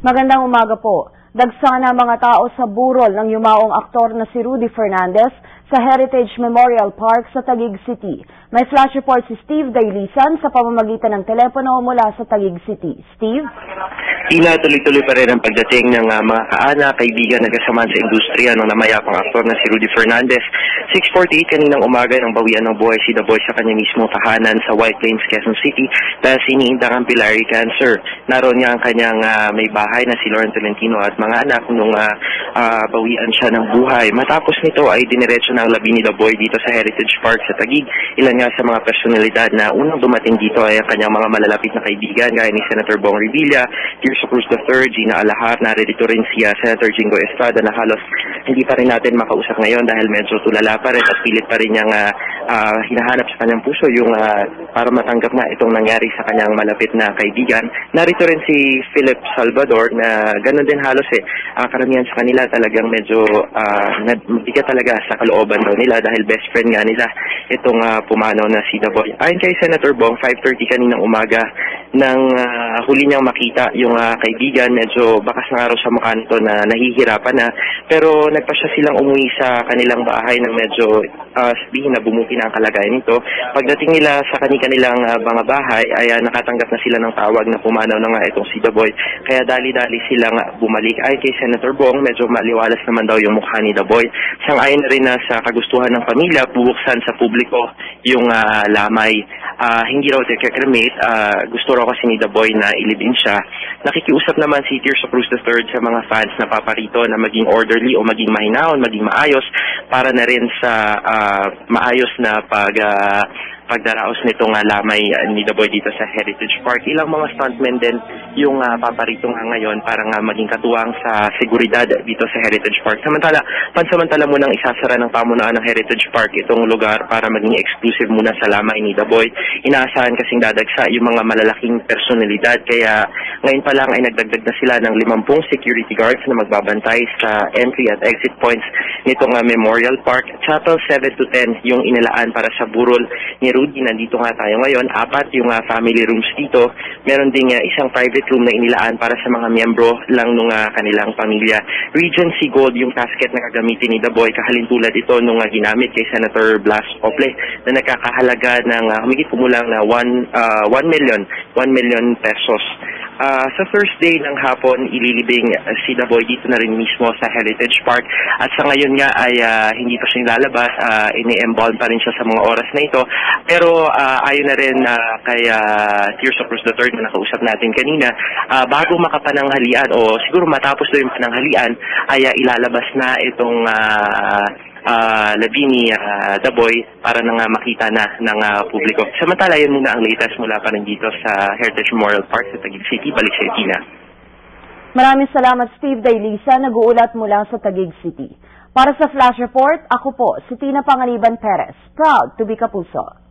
Magandang umaga po. Dagsana mga tao sa burol ng yumaong aktor na si Rudy Fernandez sa Heritage Memorial Park sa Taguig City. May flash report si Steve Dailisan sa pamamagitan ng telepono mula sa Taguig City. Steve? Ina, tuloy-tuloy pa rin ang pagdating ng mga kaanak, kaibigan na kasamaan sa industriya ng namayapang aktor na si Rudy Fernandez. 6:48 kaninang umaga nang bawian ng buhay si The Boy sa kanyang mismong tahanan sa White Plains, Quezon City dahil siniintang ang biliary cancer. Naroon niya ang kanyang may bahay na si Lauren Tolentino at mga anak nung bawian siya ng buhay. Matapos nito ay diniretso ng labi ni The Boy dito sa Heritage Park sa Taguig. Ilan nga sa mga personalidad na unang dumating dito ay ang kanyang mga malalapit na kaibigan gaya ni Senator Bong Revilla, Tirso Cruz III, Gina Alahar, narito rin si Senator Jingo Estrada na halos hindi pa rin natin makausap ngayon dahil medyo tulala pa rin at pilit pa rin niyang hinahanap sa kanyang puso yung para matanggap na itong nangyari sa kanyang malapit na kaibigan. Narito rin si Philip Salvador na ganoon din halos karamihan sa kanila talagang medyo mabigat talaga sa kalooban daw nila dahil best friend nga nila itong pumanaw na si The Boy. Ayon kay Senator Bong, 5:30 kaninang umaga nang huli niyang makita yung kaibigan, medyo bakas na araw sa mukha nito na nahihirapan na, pero nagpasya silang umuwi sa kanilang bahay ng medyo sabihin na bumuti na ang kalagayan nito. Pagdating nila sa kanilang mga bahay ay nakatanggap na sila ng tawag na pumanaw na nga itong si The Boy, kaya dali-dali silang bumalik. Ayon kay Senator Bong, medyo maliwalas naman daw yung mukha ni The Boy. Sang-ayon na rin na sa kagustuhan ng pamilya, bubuksan sa publiko yung lamay. Hindi raw cremate, gusto raw kasi ni The Boy na ilibing siya. Nakikiusap naman si Tirso Cruz III sa mga fans na paparito na maging orderly o maging mahinahon, maging maayos para na rin sa maayos na pagdaraos nitong lamay ni The Boy dito sa Heritage Park. Ilang mga stuntmen din yung paparito nga ngayon para nga maging katuwang sa seguridad dito sa Heritage Park. Pansamantala munang isasara ng pamunuan ng Heritage Park itong lugar para maging exclusive muna sa lamay ni The Boy. Inaasahan kasing dadagsa yung mga malalaking personalidad, kaya ngayon pa lang ay nagdagdag na sila ng 50 security guards na magbabantay sa entry at exit points nitong Memorial Park. Chapel 7 to 10 yung inilaan para sa burol ni Rudy. Nandito nga tayo ngayon, 4 yung family rooms dito. Meron ding isang private room na inilaan para sa mga miyembro lang nung kanilang pamilya. Regency Gold yung casket na gagamitin ni The Boy, kahalintulad ito nung ginamit kay Senator Blas Ople na nagkakahalaga ng humigit kumulang na 1 million pesos. Sa Thursday ng hapon, ililibing si The Boy dito na rin mismo sa Heritage Park. At sa ngayon nga ay hindi pa siya lalabas, ini-embalm pa rin siya sa mga oras na ito. Pero ayon na rin kay Tirso Cruz III na nakausap natin kanina, bago makapananghalian o siguro matapos na yung pananghalian, ay ilalabas na itong labi ni The Boy para nang makita na ng publiko. Samantala, yun muna ang latest mula pa rin dito sa Heritage Memorial Park sa Taguig City. Balik sa Tina. Maraming salamat, Steve Dailisa, nag-uulat mula sa Taguig City. Para sa Flash Report, ako po, si Tina Panganiban Perez, proud to be Kapuso.